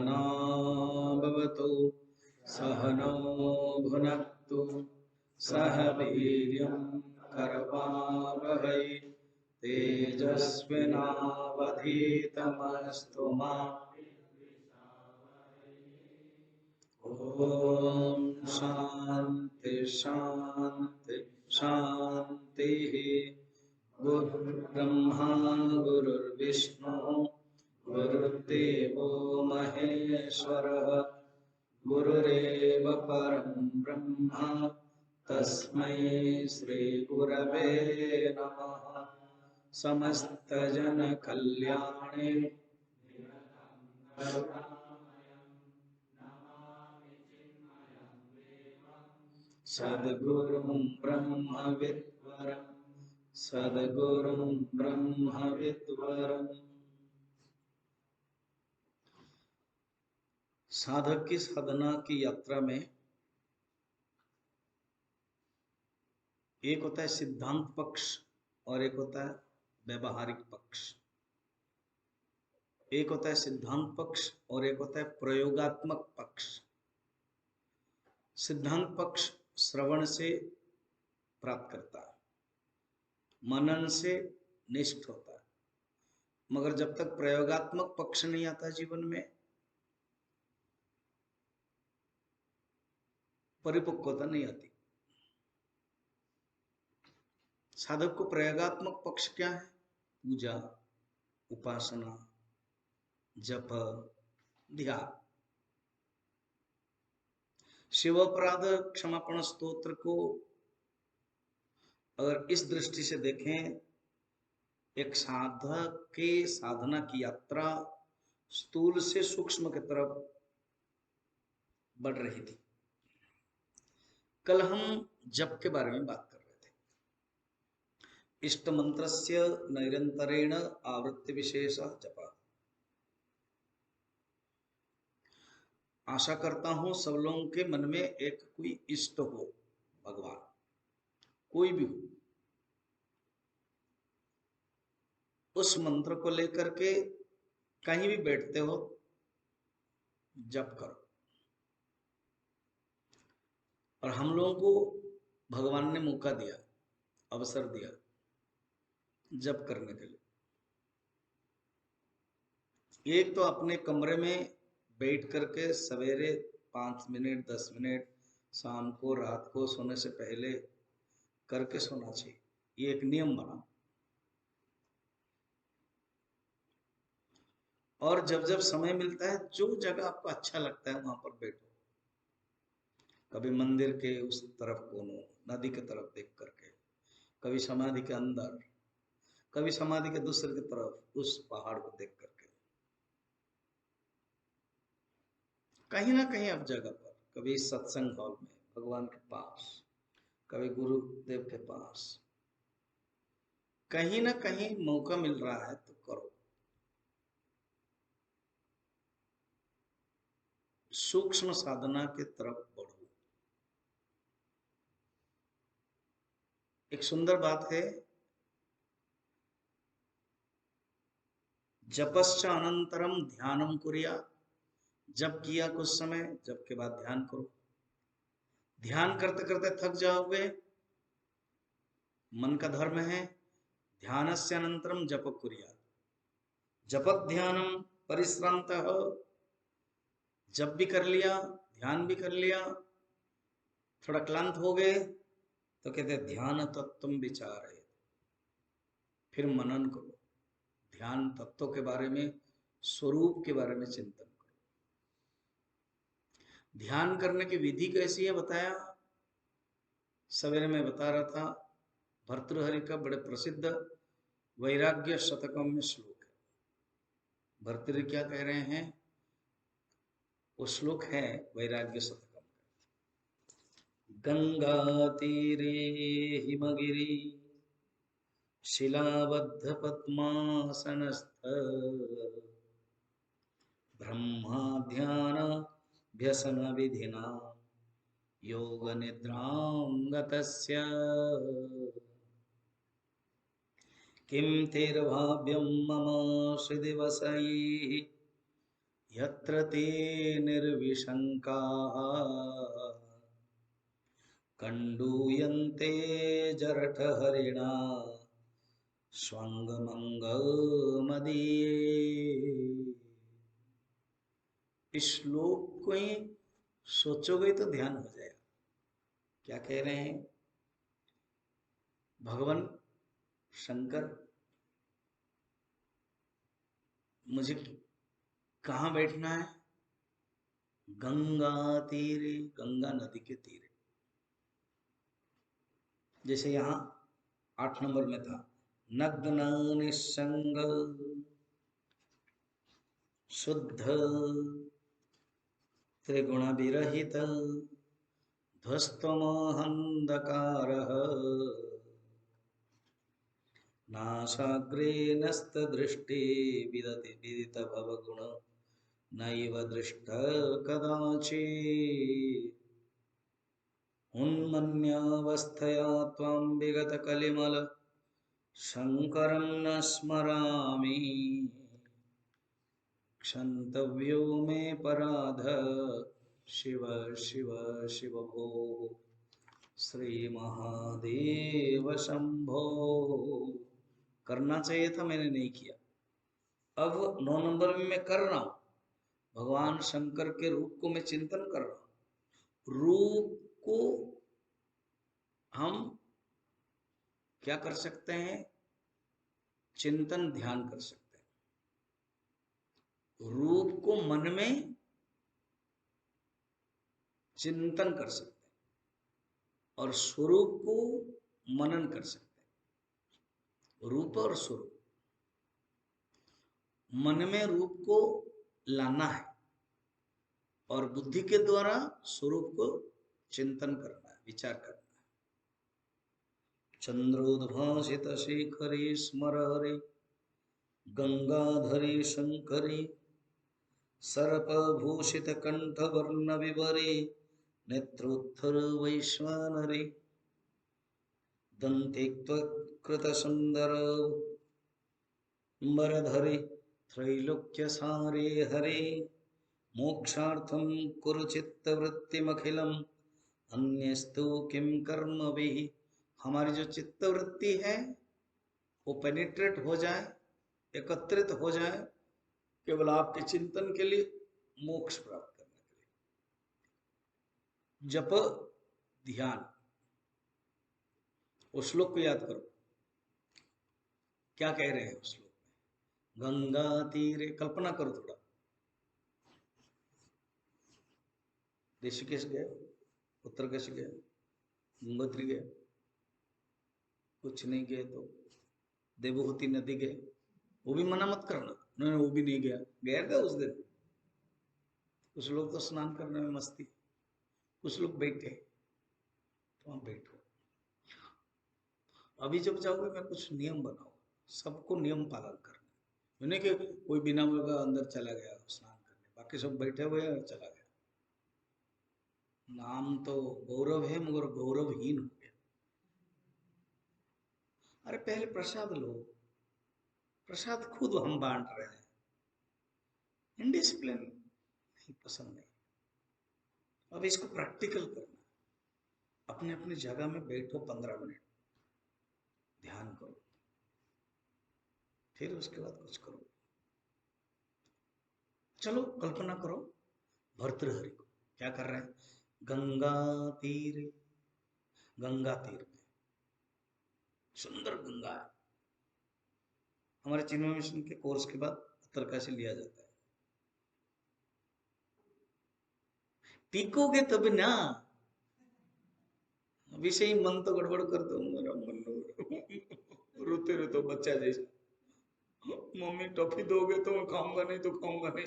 सहना भवतु सहनौ भुनक्तु सह वीर्यं करवावहै तेजस्विनावधीतमस्तु मा ओम शांति शांति शांति। गुरुर्ब्रह्मा गुरुर्विष्णु गुरुर्देवो महेश्वरः गुरुरेव परं ब्रह्म तस्मै श्री गुरवे नमः। समस्तजन कल्याणे सद्गुरुं ब्रह्म विद्वरम् सद्गुरुं ब्रह्म विद्वरम्। साधक की साधना की यात्रा में एक होता है सिद्धांत पक्ष और एक होता है व्यवहारिक पक्ष। एक होता है सिद्धांत पक्ष और एक होता है प्रयोगात्मक पक्ष। सिद्धांत पक्ष श्रवण से प्राप्त करता है, मनन से निष्ठ होता है, मगर जब तक प्रयोगात्मक पक्ष नहीं आता जीवन में परिपक्वता नहीं आती। साधक को प्रयोगात्मक पक्ष क्या है? पूजा, उपासना, जप, ध्यान। शिव अपराध क्षमापण स्तोत्र को अगर इस दृष्टि से देखें, एक साधक के साधना की यात्रा स्थूल से सूक्ष्म की तरफ बढ़ रही थी। कल हम जप के बारे में बात कर रहे थे। इष्ट मंत्रस्य निरंतरेण आवृत्ति विशेष जप। आशा करता हूं सब लोगों के मन में एक कोई इष्ट हो, भगवान कोई भी हो, उस मंत्र को लेकर के कहीं भी बैठते हो जप करो। और हम लोगों को भगवान ने मौका दिया, अवसर दिया जप करने के लिए। एक तो अपने कमरे में बैठ करके सवेरे 5 मिनट 10 मिनट, शाम को रात को सोने से पहले करके सोना चाहिए। ये एक नियम बना। और जब जब समय मिलता है, जो जगह आपको अच्छा लगता है वहां पर बैठो। कभी मंदिर के उस तरफ कोनों, नदी के तरफ देख करके, कभी समाधि के अंदर, कभी समाधि के दूसरे की तरफ उस पहाड़ को देख करके, कहीं ना कहीं अब जगह पर, कभी सत्संग हॉल में भगवान के पास, कभी गुरुदेव के पास, कहीं ना कहीं मौका मिल रहा है तो करो। सूक्ष्म साधना के तरफ बढ़ो। एक सुंदर बात है, जपश्च अनंतरम ध्यानम कुर्या। जप किया कुछ समय, जप के बाद ध्यान करो। ध्यान करते करते थक जाओगे, मन का धर्म है ध्यानस्य अनंतरम जप कुर्या। जपत ध्यानम परिश्रांत हो। जप भी कर लिया, ध्यान भी कर लिया, थोड़ा क्लांत हो गए तो कहते ध्यान तत्व विचार है। फिर मनन करो, ध्यान तत्व के बारे में, स्वरूप के बारे में चिंतन करो। ध्यान करने की विधि कैसी है बताया। सवेरे में बता रहा था, भर्तृहरि का बड़े प्रसिद्ध वैराग्य शतकम में श्लोक है। भर्तृहरि क्या कह रहे हैं? वो श्लोक है वैराग्य शतकम। गंगा तीरे हिमगिरी शिलाबद्ध पद्मासनस्थ ब्रह्मा ध्यान व्यसन विधिना योग निद्रां गतस्य किं तेर्भाव्यं मम श्रीदिवसैः यत्र ते निर्विशंका कंडूयन्ते जरठहरिणा स्वांगमंगमदीये। इस श्लोक को ही सोचोगे तो ध्यान हो जाएगा। क्या कह रहे हैं भगवान शंकर? मुझे कहाँ बैठना है? गंगा तीरे, गंगा नदी के तीरे। जैसे यहाँ 8 नंबर में था, नग्न निसंग शुद्ध त्रिगुण विरहित ध्वस्तमोहंधकारः नासाग्रे नस्तदृष्टि विदति विदित भवगुण नैव दृष्ट कदाचित् उन्मन्यावस्थया त्वां विगत कलिमल शंकरं न स्मरामि क्षन्तव्यो मे पराध शिव शिव शिव भो श्री महादेव शंभो। करना चाहिए था, मैंने नहीं किया। अब 9 नंबर में मैं कर रहा हूं। भगवान शंकर के रूप को मैं चिंतन कर रहा हूं। रूप को हम क्या कर सकते हैं? चिंतन ध्यान कर सकते हैं। रूप को मन में चिंतन कर सकते हैं और स्वरूप को मनन कर सकते हैं। रूप और स्वरूप, मन में रूप को लाना है और बुद्धि के द्वारा स्वरूप को चिंतन करना है, विचार करना है। चंद्रोद्भासित शेखरे स्मर हरे गंगाधरे शंकरे सर्पभूषित कंठवर्ण विवरे नेत्रोत्थर वैश्वानरे दन्तेक्त्वकृत सुंदर वरधरे त्रैलोक्य सारे हरे मोक्षार्थं कुरु चित्तवृत्तिमखिलम् अन्यस्तु किं कर्मभिः। हमारी जो चित्तवृत्ति है वो पेनिट्रेट हो जाए, एकत्रित हो जाए केवल आपके चिंतन के लिए, मोक्ष प्राप्त करने के लिए। जप ध्यान, उस श्लोक को याद करो। क्या कह रहे हैं उस श्लोक में? गंगा तीरे, कल्पना करो थोड़ा। ऋषिकेश गए, उत्तरकाश गए, गंगोत्री गए, कुछ नहीं गए तो देवहूति नदी गए। वो भी मना मत करना, नहीं वो भी नहीं गया, गया था उस दिन। कुछ लोग तो स्नान करने में मस्ती, कुछ लोग बैठे, तो वहां बैठो। अभी जब जाओगे मैं कुछ नियम बनाऊंगा, सबको नियम पालन करना। नहीं कि कोई बिना बोले अंदर चला गया स्नान करने, बाकी सब बैठे हुए हैं, चला गया। नाम तो गौरव है मगर गौरवहीन हो गया। अरे पहले प्रसाद लो, प्रसाद खुद हम बांट रहे हैं। इनडिसिप्लिन नहीं, पसंद नहीं। अब इसको प्रैक्टिकल करना। अपने अपनी जगह में बैठो, 15 मिनट ध्यान करो, फिर उसके बाद कुछ करो। चलो कल्पना करो भर्तृहरि को क्या कर रहे हैं? गंगा तीर, गंगा तीर में सुंदर गंगा है। हमारे चिन्मय मिशन के कोर्स के बाद उत्तरकाशी लिया जाता है। टीकोगे तब ना, अभी से ही मन तो गड़बड़ कर दो। मेरा मन रोते रोते बच्चा जैसा, मम्मी टॉफी दोगे तो मैं खाऊंगा, नहीं तो खाऊंगा नहीं।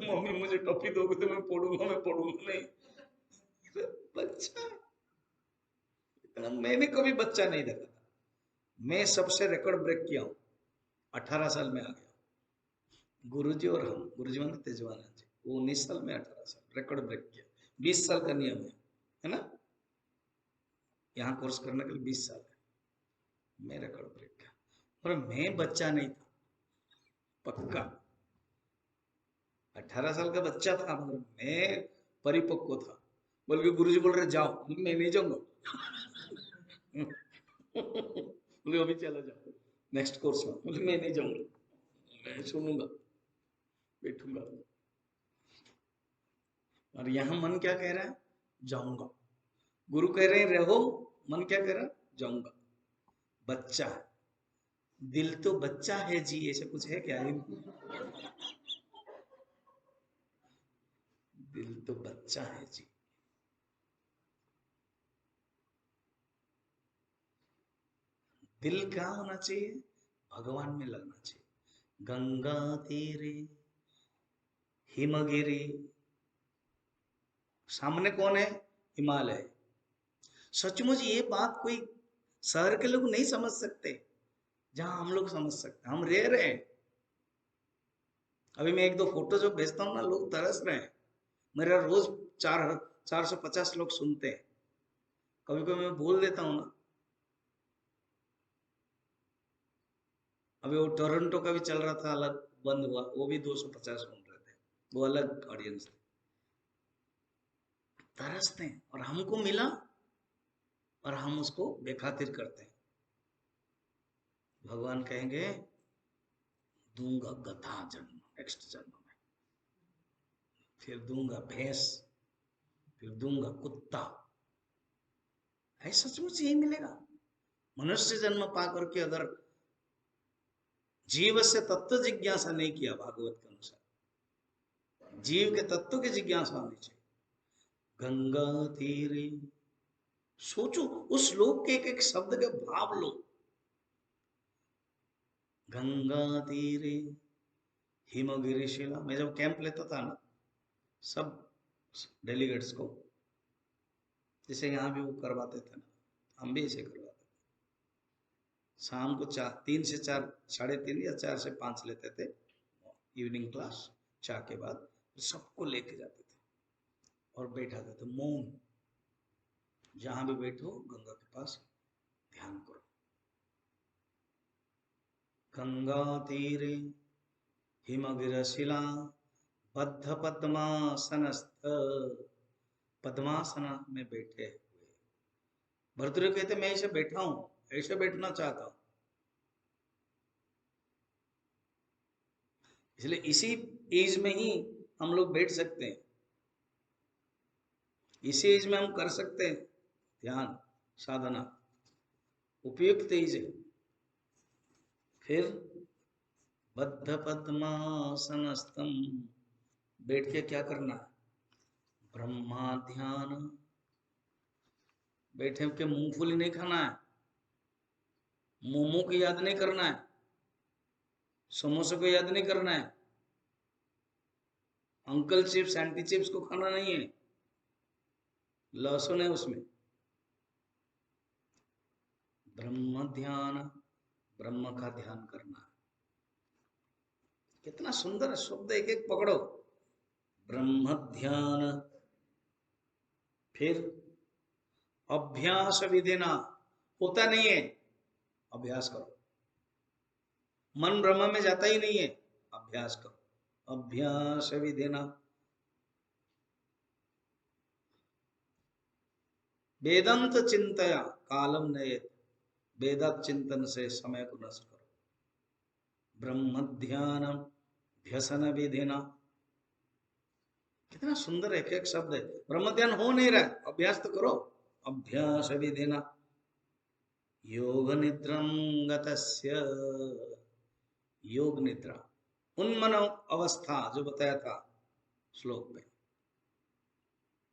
मम्मी मुझे टॉफी दोगे तो मैं पढ़ूंगा, मैं पढ़ूंगा नहीं। बच्चा, मैंने कभी बच्चा नहीं देखा था। मैं सबसे रिकॉर्ड ब्रेक किया हूँ, 18 साल में आ गया। गुरुजी और हम, गुरुजी माने तेजवानंद जी, वो 19 साल में 18 साल रिकॉर्ड ब्रेक किया। 20 साल का नियम है ना? यहाँ कोर्स करने के लिए 20 साल है। मैं रिकॉर्ड ब्रेक किया और मैं बच्चा नहीं था, पक्का। 18 साल का बच्चा था, मगर मैं परिपक्व था। बोल के गुरुजी बोल रहे जाओ, मैं नहीं जाऊंगा। बोले अभी चला जाओ नेक्स्ट कोर्स में। बोले मैं नहीं जाऊंगा, मैं सुनूंगा, बैठूंगा। और यहाँ मन क्या कह रहा है? जाऊंगा। गुरु कह रहे हैं रहो, मन क्या कह रहा है? जाऊंगा। बच्चा, दिल तो बच्चा है जी, ऐसा कुछ है क्या? दिल तो बच्चा है जी। दिल क्या होना चाहिए? भगवान में लगना चाहिए। गंगा तीरे हिमगिरी, सामने कौन है? हिमालय। सचमुच ये बात कोई शहर के लोग नहीं समझ सकते, जहां हम लोग समझ सकते हैं। हम रह रहे हैं। अभी मैं एक दो फोटो जो भेजता हूँ ना, लोग तरस रहे हैं। मेरा रोज 450 लोग सुनते हैं। कभी कभी मैं बोल देता हूँ ना। अभी वो टोरंटो का भी चल रहा था, अलग बंद हुआ, वो भी 250 सुन रहे थे, वो अलग ऑडियंस थे। तरसते हैं, और हमको मिला और हम उसको बेखातिर करते हैं। भगवान कहेंगे दूंगा गधा जन्म नेक्स्ट जन्म में, फिर दूंगा भैंस, फिर दूंगा कुत्ता। है सचमुच यही मिलेगा? मनुष्य जन्म पा करके अगर जीव से तत्व जिज्ञासा नहीं किया, भागवत के अनुसार जीव के तत्व की जिज्ञासा होनी चाहिए। गंगा तीरे, सोचो उस श्लोक के एक एक शब्द के भाव लो। गंगा तीरे हिमगिरी शिला। मैं जब कैंप लेता था ना, सब डेलीगेट्स को, जैसे यहाँ भी वो करवाते थे ना, हम भी ऐसे करवाते थे। शाम को 3 से 4, 3:30 या 4 से 5 लेते थे इवनिंग क्लास, चाय के बाद सबको लेके जाते थे और बैठाते थे मौन। जहां भी बैठो गंगा के पास ध्यान करो। गंगा तीरे हिमगिरशिला बद्ध पद्मासनस्थ, पद्मासन में बैठे हुए। भर्तृहरि कहते मैं ऐसे बैठा हूं, ऐसे बैठना चाहता हूं। इसलिए इसी एज में ही हम लोग बैठ सकते हैं, इसी एज में हम कर सकते हैं ध्यान साधना, उपयुक्त एज है। फिर बद्ध पद्मासनस्थम, बैठ के क्या करना है? ब्रह्मा ध्यान। बैठे के मूंगफली नहीं खाना है, मोमो को याद नहीं करना है, समोसे को याद नहीं करना है, अंकल चिप्स एंटी चिप्स को खाना नहीं है, लहसुन है उसमें। ब्रह्म ध्यान, ब्रह्म का ध्यान करना है। कितना सुंदर शब्द, एक एक पकड़ो। ब्रह्म ध्यान, फिर अभ्यास विधिना। होता नहीं है, अभ्यास करो। मन ब्रह्म में जाता ही नहीं है, अभ्यास करो। अभ्यास विधिना वेदांत चिंतया कालम नयेत, वेदांत चिंतन से समय को नष्ट करो। ब्रह्म ध्यान व्यसन विधिना। कितना सुंदर एक एक शब्द है। ब्रह्म ध्यान हो नहीं रहा है, अभ्यास तो करो। अभ्यास विधिना योग निद्रम गतस्य, योग निद्रा, उन्मन अवस्था जो बताया था श्लोक में।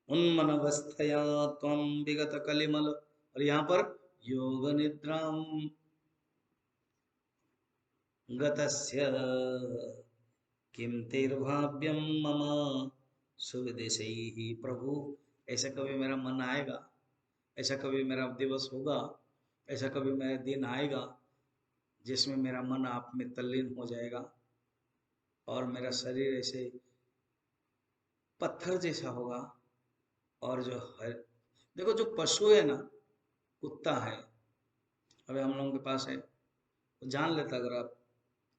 उन्मन अवस्थया त्वं विगत कलिमल, और यहाँ पर योग निद्राम गतस्य किम तेर्भाव्यम मम सुविदेशैः प्रभु। ऐसा कभी मेरा मन आएगा, ऐसा कभी मेरा दिवस होगा, ऐसा कभी मेरा दिन आएगा जिसमें मेरा मन आप में तल्लीन हो जाएगा और मेरा शरीर ऐसे पत्थर जैसा होगा। और जो है, देखो जो पशु है ना, कुत्ता है, अभी हम लोगों के पास है, वो जान लेता, अगर आप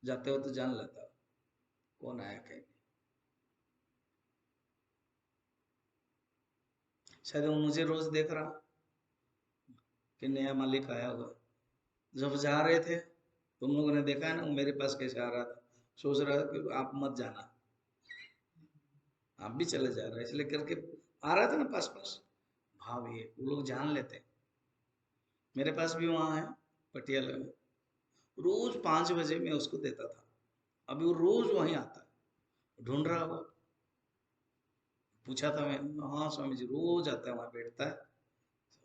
जाते हो तो जान लेता कौन आया कहीं। शायद वो मुझे रोज देख रहा कि नया मालिक आया हुआ। जब जा रहे थे तुम लोगों ने देखा है ना, वो मेरे पास कैसे आ रहा था, सोच रहा था कि आप मत जाना, आप भी चले जा रहे, इसलिए करके आ रहा था ना पास पास। भाव ये वो लोग जान लेते हैं। मेरे पास भी वहां है पटियाला में, रोज 5 बजे मैं उसको देता था, अभी वो रोज वहीं आता है, ढूंढ रहा होगा। पूछा था मैं, हाँ स्वामी जी रोज आता है, वहां बैठता है,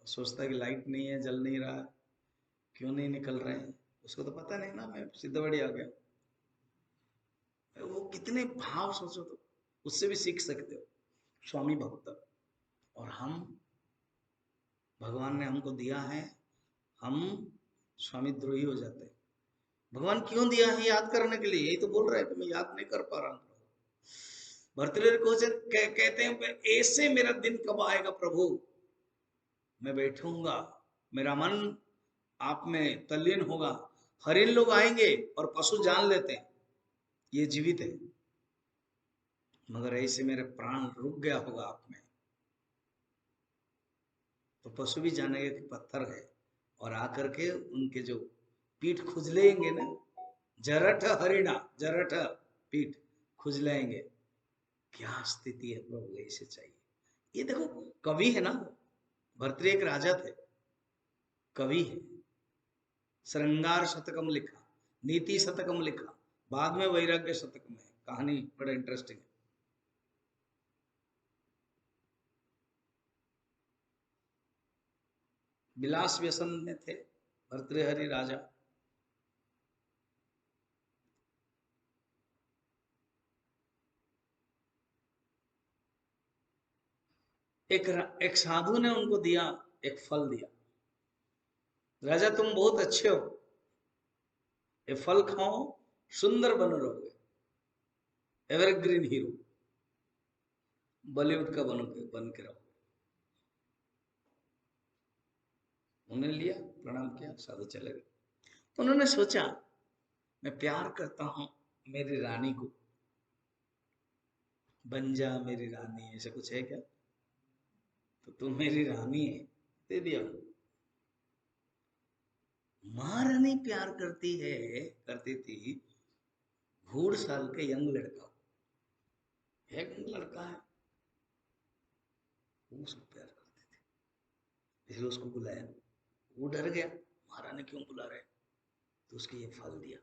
सोचता है कि लाइट नहीं है, जल नहीं रहा है, क्यों नहीं निकल रहे हैं। उसको तो पता नहीं ना मैं सिद्धवड़ी आ गया। वो कितने भाव सोचो तो, उससे भी सीख सकते हो स्वामी भक्त। और हम, भगवान ने हमको दिया है, हम स्वामी द्रोही हो जाते हैं। भगवान क्यों दिया है? याद करने के लिए। यही तो बोल रहे हैं कि मैं याद नहीं कर पा रहा हूँ। भर्तृहरि को कहते हैं ऐसे मेरा दिन कब आएगा प्रभु, मैं बैठूंगा, मेरा मन आप में तल्लीन होगा। हरिण लोग आएंगे और पशु जान लेते हैं ये जीवित है, मगर ऐसे मेरे प्राण रुक गया होगा आप में, तो पशु भी जानेंगे कि पत्थर है, और आकर के उनके जो पीठ खुजलेंगे ना, जरठ हरिणा, जरठ पीठ खुजलाएंगे। क्या स्थिति है प्रभु, ऐसे चाहिए। ये देखो कवि है ना, भर्तृहरि एक राजा थे, कवि है। श्रृंगार शतकम लिखा, नीति शतकम लिखा, बाद में वैराग्य शतकम है। कहानी बड़ा इंटरेस्टिंग है। विलास व्यसन में थे भर्तृहरि राजा। एक साधु ने उनको दिया, एक फल दिया, राजा तुम बहुत अच्छे हो, ये फल खाओ, सुंदर बन रहोगे, एवरग्रीन हीरो, बॉलीवुड का बन के रहोगे। उन्होंने लिया, प्रणाम किया, साधु चले गए। उन्होंने सोचा मैं प्यार करता हूं मेरी रानी को, बन जा मेरी रानी, ऐसा कुछ है क्या? तो तुम मेरी रानी है, दे दिया। महारानी प्यार करती है, करती थी घूड़ साल के यंग लड़का, एक लड़का है, वो उसको प्यार करते थे, इसलिए उसको बुलाया। वो डर गया, महारानी क्यों बुला रहे, तो उसको ये फल दिया,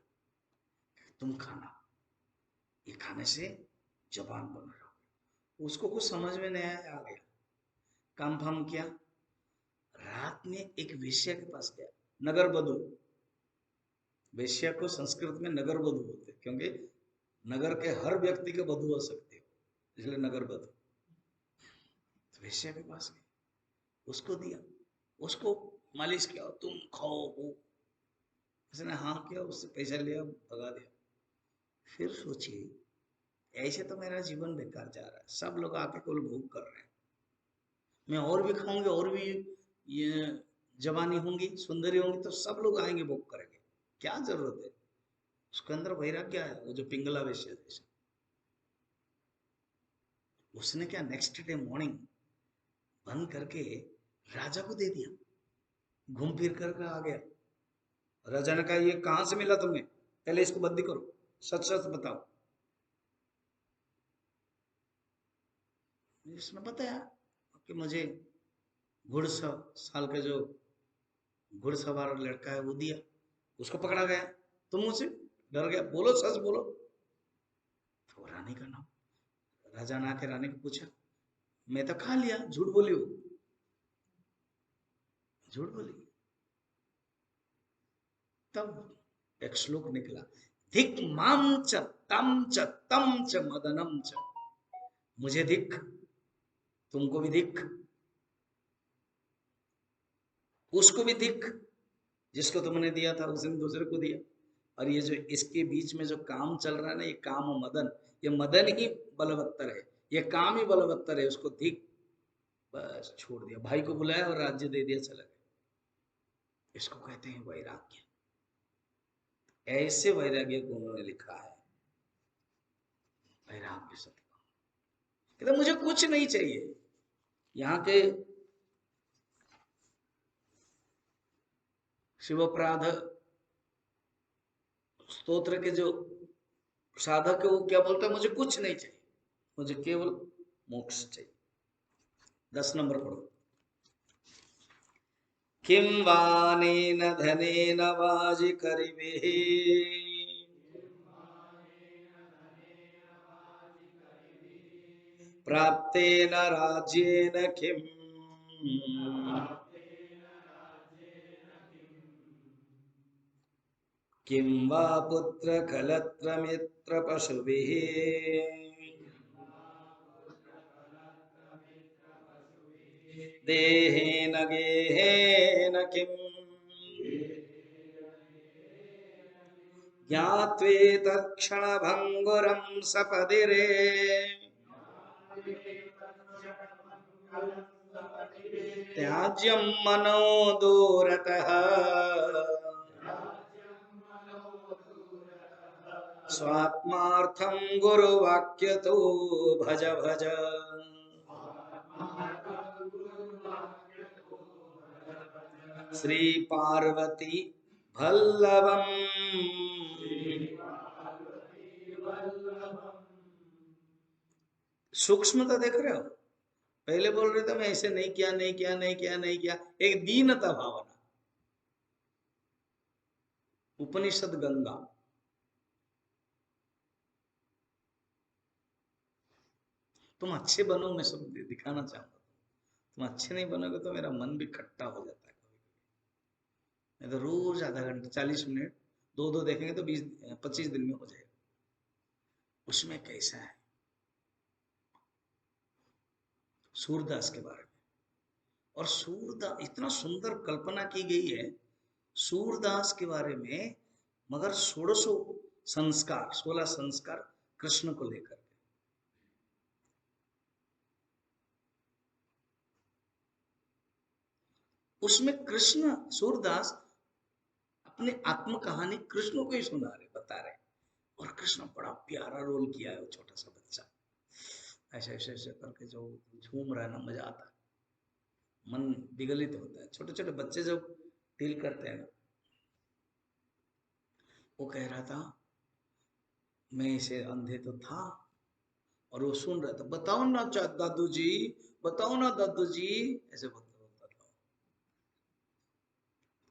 तुम खाना, ये खाने से जवान बन रहा। उसको कुछ समझ में नहीं आया, आ गया, काम फाम किया। रात में एक वेश्या के पास गया, नगर बधू, वेश्या को संस्कृत में नगर बधू बोलते हैं, क्योंकि नगर के हर व्यक्ति के बधू हो सकते हो, इसलिए नगर बधू। तो वेश्या के पास गए, उसको दिया, उसको मालिश किया, तुम खाओ वो, उसने हाँ किया, उससे पैसा लिया, भगा दिया। फिर सोचिए, ऐसे तो मेरा जीवन बेकार जा रहा है, सब लोग आके कुल भोग कर रहे हैं, मैं और भी खाऊंगी, और भी ये जवानी होंगी, सुंदरी होंगी, तो सब लोग आएंगे भोग करेंगे, क्या जरूरत है। उसके अंदर वैराग्य आया, वो जो पिंगला वेश्या जैसे। उसने क्या, नेक्स्ट डे मॉर्निंग बंद करके राजा को दे दिया, घूम फिर कर आ गया। राजा ने कहा ये कहां से मिला तुम्हें, पहले इसको बंदी करो, सच सच बताओ। इसने बताया कि मुझे साल का जो घुड़सवार लड़का है वो दिया, उसको पकड़ा गया, तुम मुझसे डर गया, बोलो सच बोलो। तो रानी का नाम, राजा ने आके रानी को पूछा, मैं तो खा लिया, झूठ बोली हो, झूठ बोली। तब एक श्लोक निकला, धिक माम च तम च तम च मदनम च, मुझे धिक, तुमको भी धिक, उसको भी धिक, जिसको तुमने दिया था उसने दूसरे को दिया। और ये जो इसके बीच में जो काम चल रहा है ना, ये काम और मदन, ये मदन ही बलवत्तर है, ये काम ही बलवत्तर है, उसको धिक। बस छोड़ दिया, भाई को बुलाया और राज्य दे दिया, चला गया। इसको कहते हैं वैराग्य। ऐसे वैराग्य को उन्होंने लिखा है, वैराग्य सत्य, कहते मुझे कुछ नहीं चाहिए, यहाँ के शिवप्राध स्तोत्र के जो साधक है वो क्या बोलता है, मुझे कुछ नहीं चाहिए, मुझे केवल मोक्ष चाहिए। 10 नंबर पढ़ो। किं वानेन धनेन वाजिकरिभिः प्राप्तेन राज्येन किम् किं वा पुत्रकलत्रमित्रपशुभिः देहेन गेहेन किम् ज्ञात्वेतत्क्षणभङ्गुरं सपदिरे त्याज्यं मनो दूरतः स्वात्मार्थं गुरुवाक्यतो भज भज। श्री पार्वती वल्लभम। सूक्ष्मता देख रहे हो? पहले बोल रहे थे मैं ऐसे नहीं किया नहीं किया नहीं किया नहीं किया, एक दीनता भावना। उपनिषद गंगा। तुम अच्छे बनो, मैं सब दिखाना चाहूंगा। तुम अच्छे नहीं बनोगे तो मेरा मन भी खट्टा हो जाता है कभी कभी। मैं तो रोज आधा घंटा 40 मिनट दो दो देखेंगे तो 20-25 दिन में हो जाएगा। उसमें कैसा है सूरदास के बारे में, और सूरदास इतना सुंदर कल्पना की गई है सूरदास के बारे में, मगर 16 संस्कार कृष्ण को लेकर। उसमें कृष्ण सूरदास अपनी आत्म कहानी कृष्ण को ही सुना रहे, बता रहे, और कृष्ण बड़ा प्यारा रोल किया है। वो छोटा सा बच्चा ऐसे ऐसे ऐसे करके जो झूम रहा है ना, मजा आता है, मन विगलित होता है। छोटे छोटे बच्चे जब डील करते हैं ना, वो कह रहा था मैं इसे अंधे तो था, और वो सुन रहा था, बताओ ना दादू जी, बताओ ना दादू जी, ऐसे बोलता था।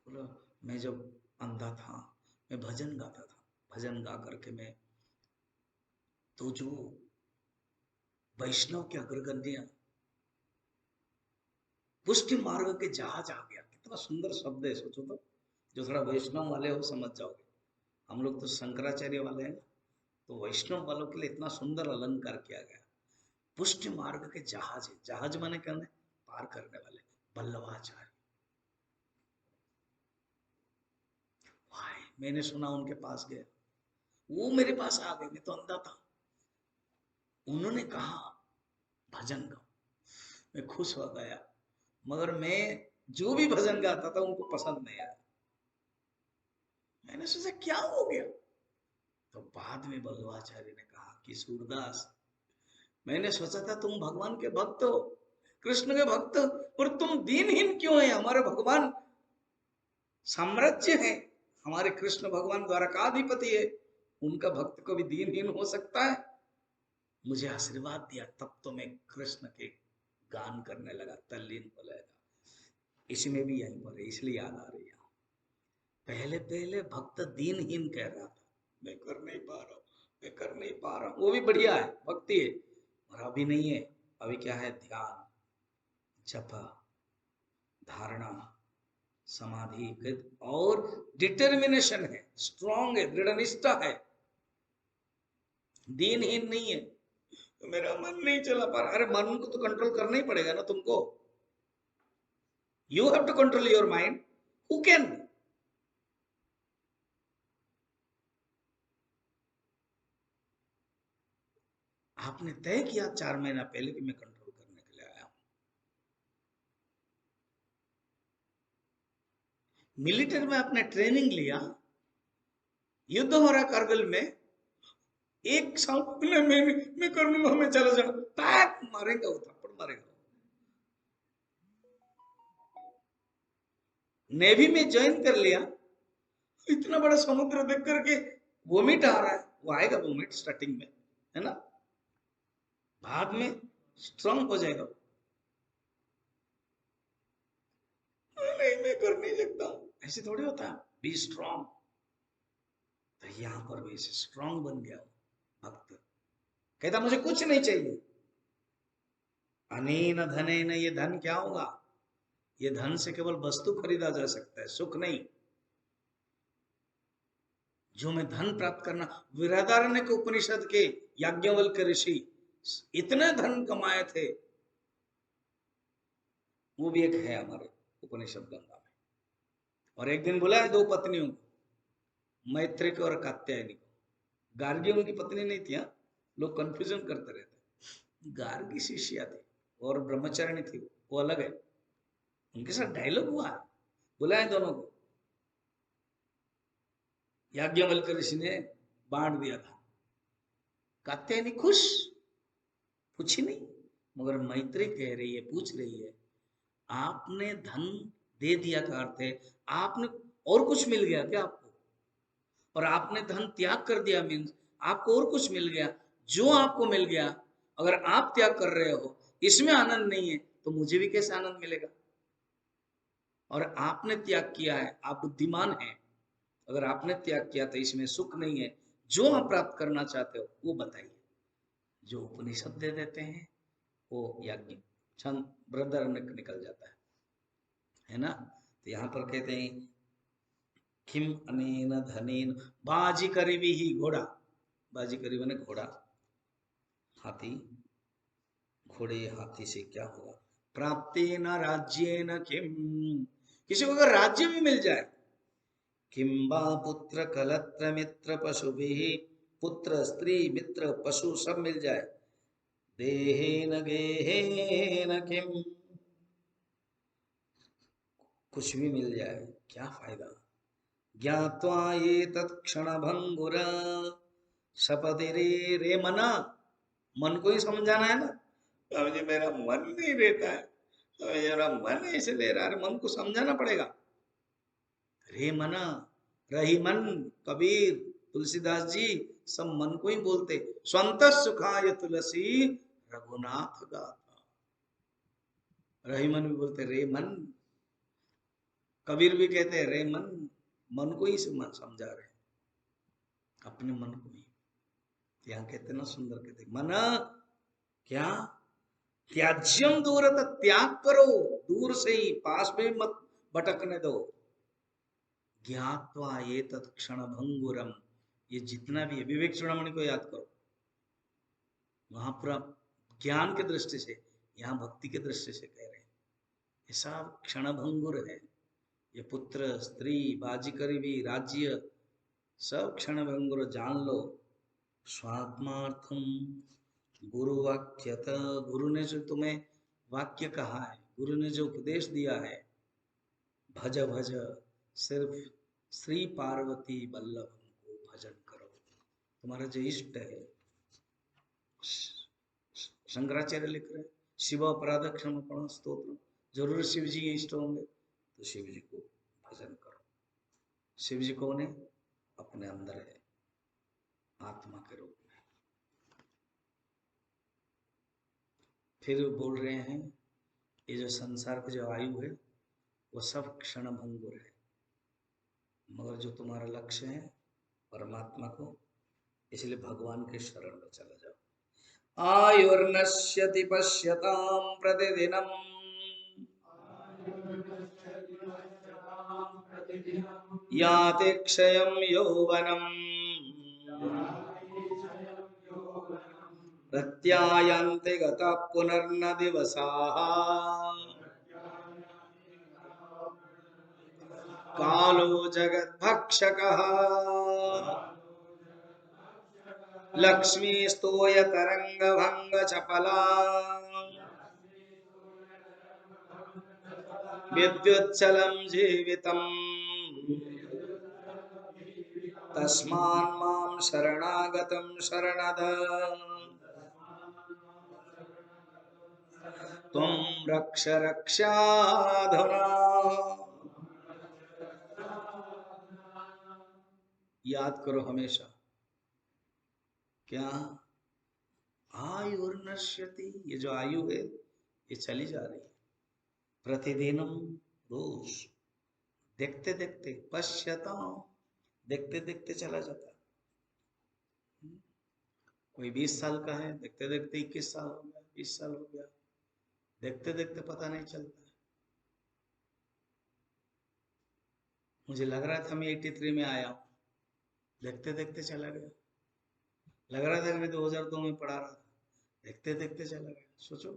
बोला मैं जब अंधा था मैं भजन गाता था, भजन गा करके मैं तो जो वैष्णव के अग्रगण्य पुष्टि मार्ग के जहाज आ गया। कितना सुंदर शब्द है, सोचो तो। जो थोड़ा वैष्णव वाले हो समझ जाओगे। हम लोग तो शंकराचार्य वाले हैं ना, तो वैष्णव वालों के लिए इतना सुंदर अलंकार किया गया। पुष्टि मार्ग के जहाज है, जहाज माने कहने पार करने वाले वल्लभाचार्य। मैंने सुना उनके पास गया, वो मेरे पास आ गए, मैं तो अंधा था। उन्होंने कहा भजन गाओ, मैं खुश हो गया, मगर मैं जो भी भजन गाता था उनको पसंद नहीं आया। मैंने सोचा क्या हो गया, तो बाद में वल्लभाचार्य ने कहा कि सूरदास, मैंने सोचा था तुम भगवान के भक्त हो, कृष्ण के भक्त, और तुम दीनहीन क्यों है? हमारे भगवान साम्राज्य है, हमारे कृष्ण भगवान द्वारकाधिपति है, उनका भक्त को भी दीनहीन हो सकता है? मुझे आशीर्वाद दिया, तब तो मैं कृष्ण के गान करने लगा, तल्लीन हो लगा। इसमें भी यहीं पर है, इसलिए याद आ रही है। पहले पहले भक्त दीनहीन कह रहा था, मैं कर नहीं पा रहा हूं, मैं कर नहीं पा रहा हूं। वो भी बढ़िया है, भक्ति है, और अभी नहीं है। अभी क्या है? ध्यान, जप, धारणा, समाधि और डिटर्मिनेशन है, स्ट्रांग है, दृढ़ निष्ठा है, दीनहीन नहीं है। तो मेरा मन नहीं चला पा रहा। अरे मन को तो कंट्रोल करना ही पड़ेगा ना तुमको। You have to control your mind. Who can? आपने तय किया 4 महीना पहले कि मैं कंट्रोल करने के लिए आया हूं। मिलिट्री में आपने ट्रेनिंग लिया, युद्ध हो रहा कारगिल में, एक साल मैं कर लूंगा, मैं चला जाऊं, पैक मारेगा, वो थप्पड़ मारेगा। नेवी में ज्वाइन कर लिया, इतना बड़ा समुद्र देख करके वोमिट आ रहा है, वो आएगा वोमिट स्टार्टिंग में, है ना, बाद में स्ट्रांग हो जाएगा। नहीं मैं कर नहीं सकता हूं, ऐसे थोड़ी होता है, बी स्ट्रांग। तो यहां पर भी स्ट्रांग बन गया भक्त, कहता मुझे कुछ नहीं चाहिए। अनेन धनेन, ये धन क्या होगा, ये धन से केवल वस्तु खरीदा जा सकता है, सुख नहीं। जो मैं धन प्राप्त करना, बृहदारण्यक उपनिषद के याज्ञवल्क्य ऋषि इतने धन कमाए थे, वो भी एक है हमारे उपनिषद गंगा में। और एक दिन बोला है दो पत्नियों को, मैत्रेय और कात्यायनी को। गार्गी उनकी पत्नी नहीं थी, हाँ? लोग कंफ्यूजन करते रहते, गार्गी शिष्या थी और ब्रह्मचारिणी थी, वो अलग है। उनके साथ डायलॉग हुआ है, बोला है दोनों को, याज्ञवल्क्य ऋषि ने बांट दिया था। कात्यायनी खुश, पूछी नहीं, मगर मैत्री कह रही है, पूछ रही है, आपने धन दे दिया का अर्थ है आपने, और कुछ मिल गया क्या आपको, और आपने धन त्याग कर दिया मीन्स आपको और कुछ मिल गया। जो आपको मिल गया, अगर आप त्याग कर रहे हो, इसमें आनंद नहीं है, तो मुझे भी कैसे आनंद मिलेगा। और आपने त्याग किया है, आप बुद्धिमान हैं, अगर आपने त्याग किया तो इसमें सुख नहीं है, जो आप प्राप्त करना चाहते हो वो बताइए। जो उपनिषद दे देते हैं वो याज्ञ छंद ब्रदर निकल जाता है ना। तो यहाँ पर कहते हैं किम अनेन धनेन बाजी करीबी ही, घोड़ा, बाजी करीब ने घोड़ा, हाथी, घोड़े हाथी से क्या होगा, प्राप्ति न राज्य न किम, किसी को अगर राज्य भी मिल जाए, किंबा पुत्र कलत्र मित्र पशु भी, पुत्र स्त्री मित्र पशु सब मिल जाए, देहे न गेहे न किम, कुछ भी मिल जाए क्या फायदा। ज्ञात्वा ये तत्क्षण भंगुर सपदि रे, रे मना, मन को ही समझाना है ना, तो मुझे मेरा मन नहीं रहता है, तो मेरा मन ऐसे ले रहा है, मन को समझाना पड़ेगा। रे मना, रही मन, कबीर, तुलसीदास जी सब मन को ही बोलते, स्वंत सुखाय तुलसी रघुनाथ गाथा, रही मन भी बोलते रे मन, कबीर भी कहते हैं रे मन, मन को ही समझा रहे, अपने मन को ही। यहाँ कहते ना सुंदर कहते, मन क्या, त्याज्यम दूर, त्याग करो दूर से ही, पास में मत भटकने दो। ज्ञात्वा ये तत्क्षण भंगुरम, ये जितना भी है, विवेक चूड़ामणि को याद करो, वहां पूरा ज्ञान की दृष्टि से, यहाँ भक्ति की दृष्टि से कह रहे हैं, ये सब क्षण भंगुर है, ये पुत्र स्त्री बाजीकरी भी राज्य सब क्षण भंगुर, जान लो। स्वात्मार्थम गुरु वाक्यत, गुरु ने जो तुम्हें वाक्य कहा है, गुरु ने जो उपदेश दिया है, भज भज, सिर्फ श्री पार्वती वल्लभ को भजन करो, तुम्हारा जो इष्ट है। शंकराचार्य लिख रहे हैं शिव अपराध क्षमापण स्तोत्र, जरूर शिव जी इष्ट होंगे, तो शिव जी को भजन करो। शिव जी कौन है, अपने अंदर है, आत्मा के रूप में। फिर बोल रहे हैं ये जो संसार की जो आयु है वो सब क्षण भंगुर है, मगर जो तुम्हारा लक्ष्य है परमात्मा को, इसलिए भगवान के शरण में चले जाओ। आयुर्नश्यति पश्यतां प्रतिदिनम, याति क्षयं यौवनम्, प्रत्यायन्ति गतः पुनर्न दिवसाः, कालो जगद्भक्षकः, लक्ष्मीस्तोय तरंगभंग चपला, विद्युच्चलं जीवितम्, तस्मान् मां शरणागतं शरणद, त्वं रक्ष रक्षाधुना। याद करो हमेशा, क्या? आयुर्नश्यति, ये जो आयु है ये चली जा रही है। प्रतिदिनम, रोज, देखते देखते, पश्यता, देखते देखते चला जाता है। कोई 20 साल का है, देखते देखते 21 साल हो गया, 20 साल हो गया, देखते देखते पता नहीं चलता है। मुझे लग रहा था मैं 83 में आया हूँ, देखते देखते चला गया। लग रहा था कि मैं 2002 में पढ़ा रहा था, देखते देखते चला गया। सोचो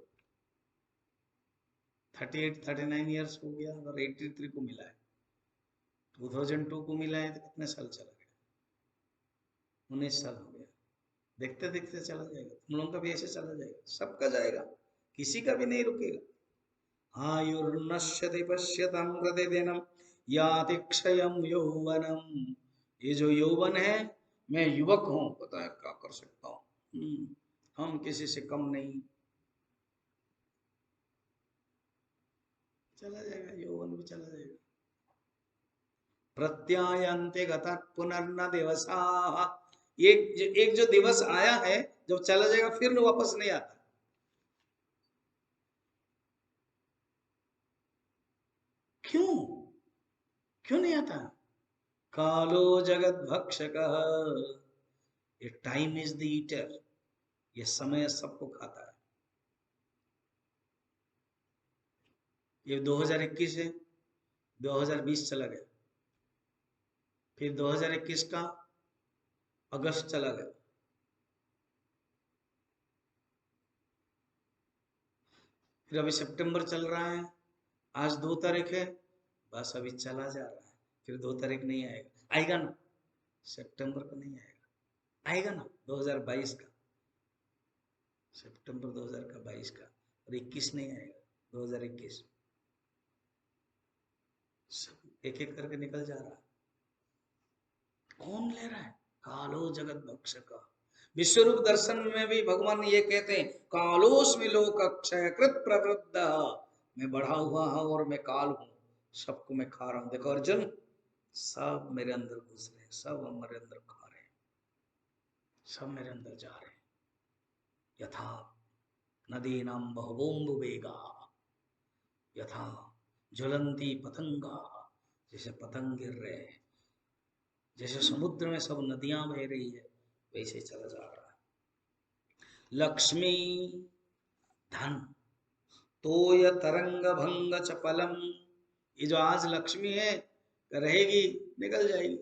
38 39 ईयर्स हो गया और 83 को मिला है, 2002 को मिला है तो कितने साल चला गया? 19 साल हो गया। देखते देखते चला जाएगा। तुम लोगों का भी ऐसे चला जाएगा, सबका जाएगा, किसी का भी नहीं रुकेगा। आयुर्नश्यति पश्यतां प्रतिदिनम याति क्षयं यौवनम। ये जो यौवन है, मैं युवक हूँ, पता है क्या कर सकता हूँ, हम किसी से कम नहीं। चला जाएगा, यौवन भी चला जाएगा। प्रत्यायन्ते गतः पुनर्न दिवसाः। एक जो दिवस आया है, जब चला जाएगा फिर वापस नहीं आता। क्यों? क्यों नहीं आता? कालो जगत भक्षकः, ये टाइम इज द ईटर, ये समय सबको खाता है। ये 2021 है, 2020 चला गया, फिर 2021 का अगस्त चला गया, फिर अभी सितंबर चल रहा है, आज 2 तारीख है, बस अभी चला जा रहा है, फिर 2 तारीख नहीं आएगा। आएगा ना, सितंबर का नहीं आएगा, आएगा ना 2022 का, सितंबर 2022 का, और 21 नहीं आएगा, 2021। सब एक एक करके निकल जा रहा है। कौन ले रहा है? कालो जगत भक्षक। विश्वरूप दर्शन में भी भगवान ये कहते हैं, कालोस्मि लोक अक्षय कृत प्रवृद्ध, मैं बढ़ा हुआ हूं और मैं काल हूं, सबको मैं खा रहा हूं। देखो अर्जुन, सब मेरे अंदर घुस रहे हैं, सब मेरे अंदर खा रहे हैं, सब मेरे अंदर जा रहे हैं। यथा नदीनां बहवोम्बुवेगा, यथा ज्वलंती पतंगा, जैसे पतंग गिर रहे हैं, जैसे समुद्र में सब नदियां बह रही है, वैसे चला जा रहा है। लक्ष्मी, धन, तोय तरंग भंग चपलम, ये जो आज लक्ष्मी है रहेगी, निकल जाएगी।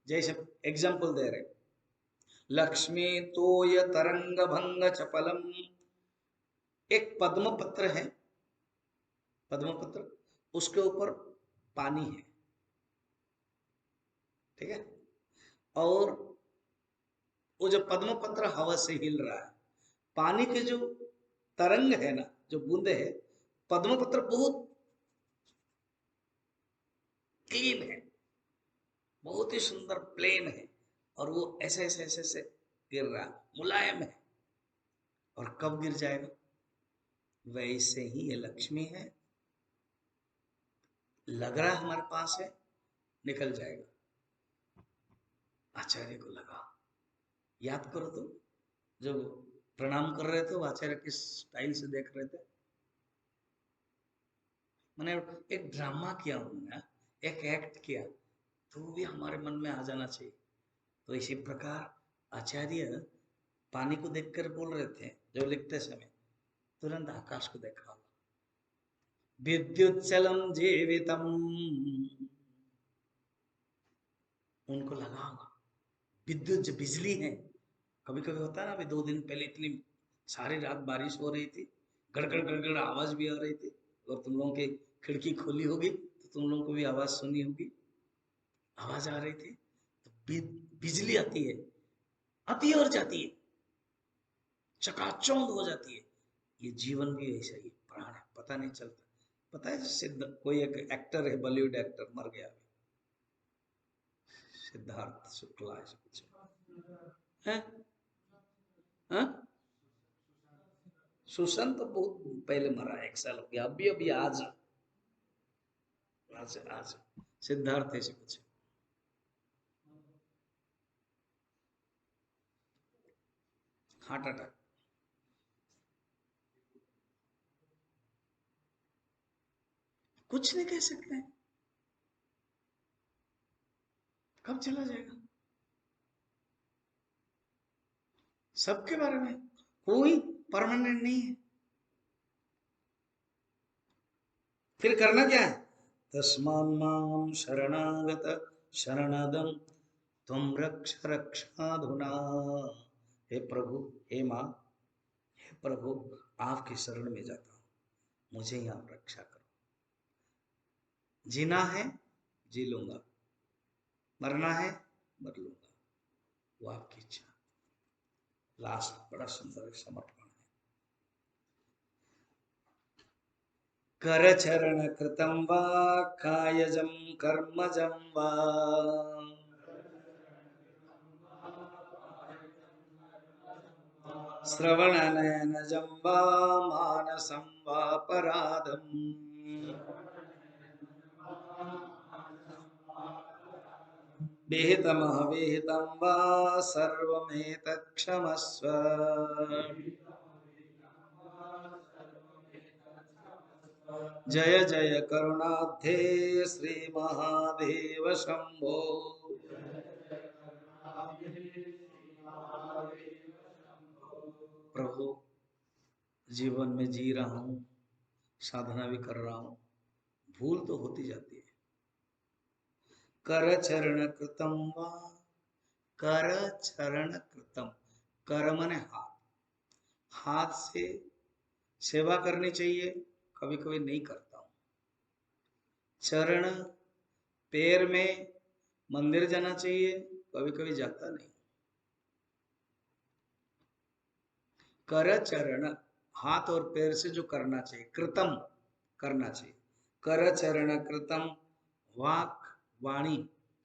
जैसे एग्जाम्पल दे रहे, लक्ष्मी तोय तरंग भंग चपलम। एक पद्म पत्र है, पद्म पत्र, उसके ऊपर पानी है, ठीक है, और वो जो पद्म पत्र हवा से हिल रहा है, पानी के जो तरंग है ना, जो बूंदे है, पद्म पत्र बहुत क्लीन है, बहुत ही सुंदर प्लेन है, और वो ऐसे ऐसे ऐसे ऐसे गिर रहा है, मुलायम है, और कब गिर जाएगा? वैसे ही ये लक्ष्मी है, लग रहा है हमारे पास है, निकल जाएगा। आचार्य को लगा, याद करो तो, जब प्रणाम कर रहे थे वो आचार्य किस स्टाइल से देख रहे थे। मैंने एक ड्रामा किया उन्होंने, एक एक्ट किया, तो वो भी हमारे मन में आ जाना चाहिए। तो इसी प्रकार आचार्य पानी को देखकर बोल रहे थे, जो लिखते समय तुरंत आकाश को देखा, विद्युत चलम जीवितम, उनको लगा होगा विद्युत जो बिजली है, कभी कभी होता है ना, अभी 2 दिन पहले इतनी सारी रात बारिश हो रही थी, गड़गड़ गड़गड़ आवाज भी आ रही थी, और तुम लोगों की खिड़की खोली होगी तो तुम लोगों को भी आवाज सुनी होगी, आवाज आ रही थी, तो बिजली आती है और जाती है, चकाचौंध हो जाती है। ये जीवन भी ऐसा ही प्राण है, पता नहीं चलता। पता है सिद्ध कोई एक एक्टर है, बॉलीवुड एक्टर, मर गया, सिद्धार्थ शुक्ला ऐसे कुछ है, हाँ? सुशांत तो बहुत पहले मरा है, 1 साल हो गया, अभी अभी आज आज आज सिद्धार्थ ऐसे कुछ। Heart attack. कुछ नहीं कह सकते हैं, कब चला जाएगा। सबके बारे में कोई परमानेंट नहीं है। फिर करना क्या है? तस्मान् मां शरणागत शरणदं त्वं रक्ष रक्षाधुना। हे प्रभु, हे मां, हे प्रभु, आपकी शरण में जाता हूं, मुझे ही आप रक्षा करो। जीना है जी लूंगा, मरना है मर लूंगा, वो आपकी इच्छा। लास्ट बड़ा सुंदर समर्पण है। करचरण कृतं वा कायजं कर्मजं वा श्रवणनयनजं वा मानसं वा पराधम् विहितमविहितं वा सर्वमेतत् क्षमस्व। जय जय करुणाब्धे श्री महादेव शंभो। प्रभु, जीवन में जी रहा हूँ, साधना भी कर रहा हूँ, भूल तो होती जाती है। कर चरण कृतम वा, कर चरण कृतम, कर माने हाथ, हाथ से सेवा करनी चाहिए, कभी कभी नहीं करता हूँ। चरण, पैर में मंदिर जाना चाहिए, कभी कभी जाता नहीं। कर चरण, हाथ और पैर से जो करना चाहिए, कृतम करना चाहिए। कर चरण कृतम, वाक वाणी,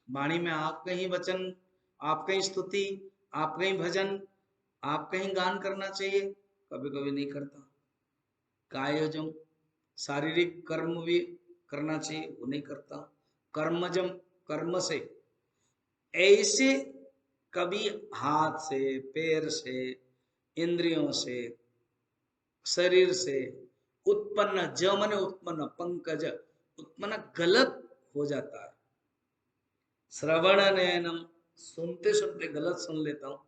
वाणी में आपका ही वचन, आपका ही स्तुति, आपका ही भजन, आपका ही गान करना चाहिए, कभी कभी नहीं करता। कायजम, शारीरिक कर्म भी करना चाहिए, वो नहीं करता। कर्मजम, कर्म से, ऐसे कभी हाथ से, पैर से, इंद्रियों से, शरीर से उत्पन्न, ज माने उत्पन्न, पंकज उत्पन्न गलत हो जाता है। श्रवण नयनम, सुनते सुनते गलत सुन लेता हूं।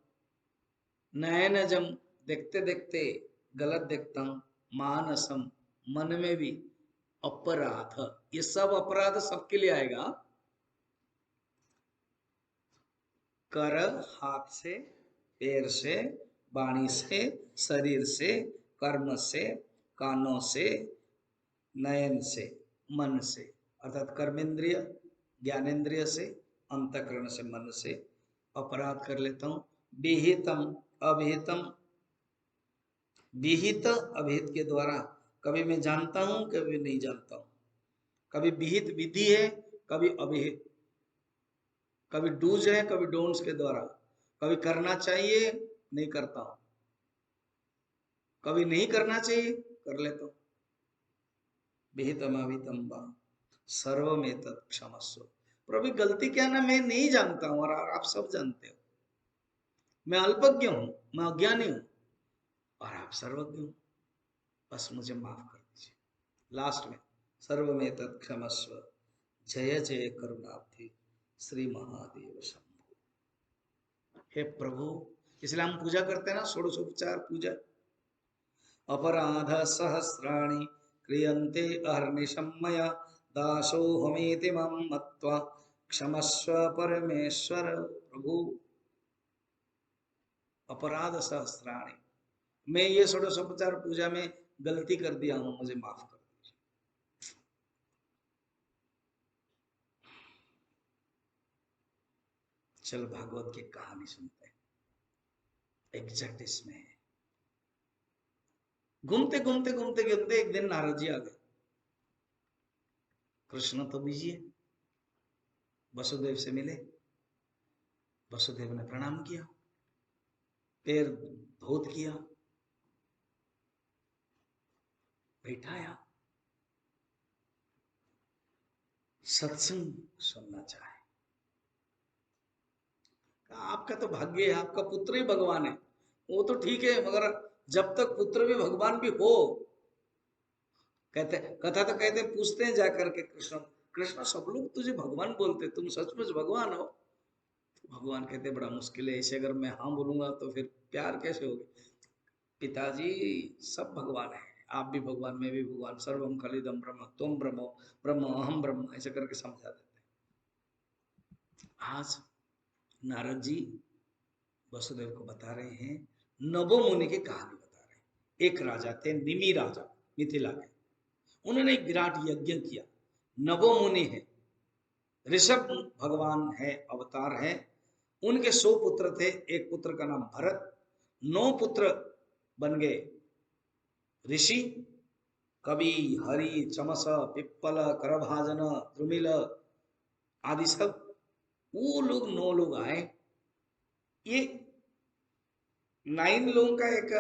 नयनजम, देखते देखते गलत देखता हूं। मानसम, मन में भी अपराध, ये सब अपराध सबके लिए आएगा। कर हाथ से, पैर से, वाणी से, शरीर से, कर्म से, कानों से, नयन से, मन से, अर्थात कर्मेंद्रिय, ज्ञानेन्द्रिय से, अंतकरण से, मन से अपराध कर लेता हूं। विहितम अभिहितम, विहित अभिहित के द्वारा कभी मैं जानता हूं, कभी नहीं जानता हूं। कभी विहित विधि है, कभी अभिहित, कभी डूज है, कभी डोंट्स के द्वारा, कभी करना चाहिए नहीं करता हूं, कभी नहीं करना चाहिए कर लेता हूं। विहितम वा सर्वमेतत् क्षमस्व। प्रभु गलती क्या ना, मैं नहीं जानता हूं और आप सब जानते हो। मैं अल्पज्ञ हूं, मैं अज्ञानी हूं और आप सर्वज्ञ हूं, बस मुझे माफ कर दीजिए। लास्ट में सर्वमेतत् क्षमस्व, जय जय करुणाब्धि श्री महादेव शंभो। हे प्रभु, इसलिए हम पूजा करते हैं ना, षोडशोपचार पूजा। अपराध सहस्राणि क्रियन्ते अहर्निशं मया, दासोऽहमेति मां मत्वा क्षमस्व परमेश्वर। प्रभु, अपराध सहस्राणि, मैं ये षोडशोपचार पूजा में गलती कर दिया हूं, मुझे माफ कर दीजिए। चल भागवत की कहानी सुनते हैं, एग्जैक्ट इसमें है। घूमते घूमते घूमते घूमते एक दिन नारद जी आ गए। कृष्ण तो बिजी है, वसुदेव से मिले, वसुदेव ने प्रणाम किया, पैर धोत किया, बैठाया, सत्संग सुनना चाहे। आपका तो भाग्य है, आपका पुत्र ही भगवान है, वो तो ठीक है, मगर जब तक पुत्र भी भगवान भी हो, कहते कथा तो कहते पूछते हैं जाकर के कृष्ण, कृष्ण सब लोग तुझे भगवान बोलते, तुम सचमुच भगवान हो? तो भगवान कहते बड़ा मुश्किल है, ऐसे अगर मैं हाँ बोलूंगा तो फिर प्यार कैसे होगा? पिताजी सब भगवान है, आप भी भगवान, मैं भी भगवान, सर्वम खलिदम ब्रह्म, तुम ब्रह्म, ब्रह्म अहम ब्रह्म, ऐसे करके समझा देते हैं। आज नारद जी वसुदेव को बता रहे हैं, नवो मुनि की कहानी बता रहे हैं। एक राजा थे, निमि राजा, मिथिला के। उन्होंने एक विराट यज्ञ किया। नवो मुनि है, ऋषभ भगवान है, अवतार है। उनके 100 पुत्र थे, एक पुत्र का नाम भरत। 9 पुत्र बन गए ऋषि, कवि, हरि, चमस, पिप्पल, करभाजन, द्रुमिल आदि सब। वो लोग 9 लोग आए। ये 9 लोगों का एक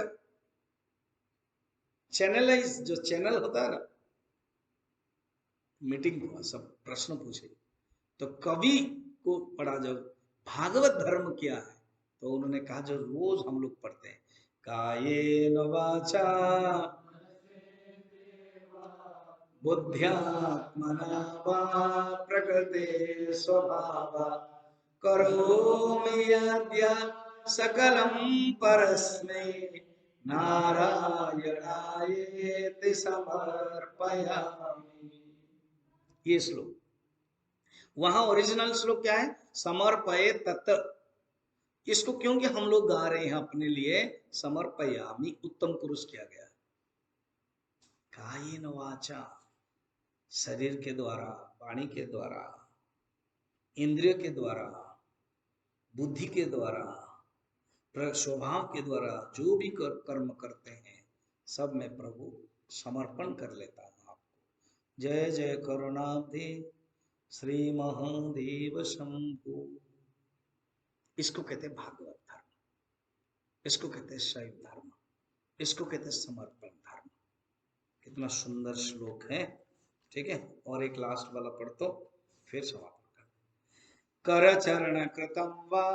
चैनल है, जो चैनल होता है ना, मीटिंग हुआ, सब प्रश्न पूछे। तो कवि को पढ़ा, जब भागवत धर्म क्या है, तो उन्होंने कहा जो रोज हम लोग पढ़ते हैं, कायेन वाचा बुद्ध्यात्मना वा प्रकृते स्वभावात् करोमि यद्य सकलं परस्मै नारायणायेति समर्पयामि। ये श्लोक, वहां ओरिजिनल श्लोक क्या है? समर्पये तत्। इसको क्योंकि हम लोग गा रहे हैं अपने लिए, समर्पयामि उत्तम पुरुष किया गया। कायेन वाचा, शरीर के द्वारा, वाणी के द्वारा, इंद्रिय के द्वारा, बुद्धि के द्वारा, स्वभाव के द्वारा, जो भी कर्म करते हैं, सब मैं प्रभु समर्पण कर लेता हूं आपको। जय जय करुणाब्धे श्री महादेव शंभु। इसको कहते हैं भागवत धर्म, इसको कहते हैं शैव धर्म, इसको कहते हैं समर्पण धर्म। कितना सुंदर श्लोक है। ठीक है, और एक लास्ट वाला पढ़ तो फिर समाप्त कर। कर चरण कृतम वा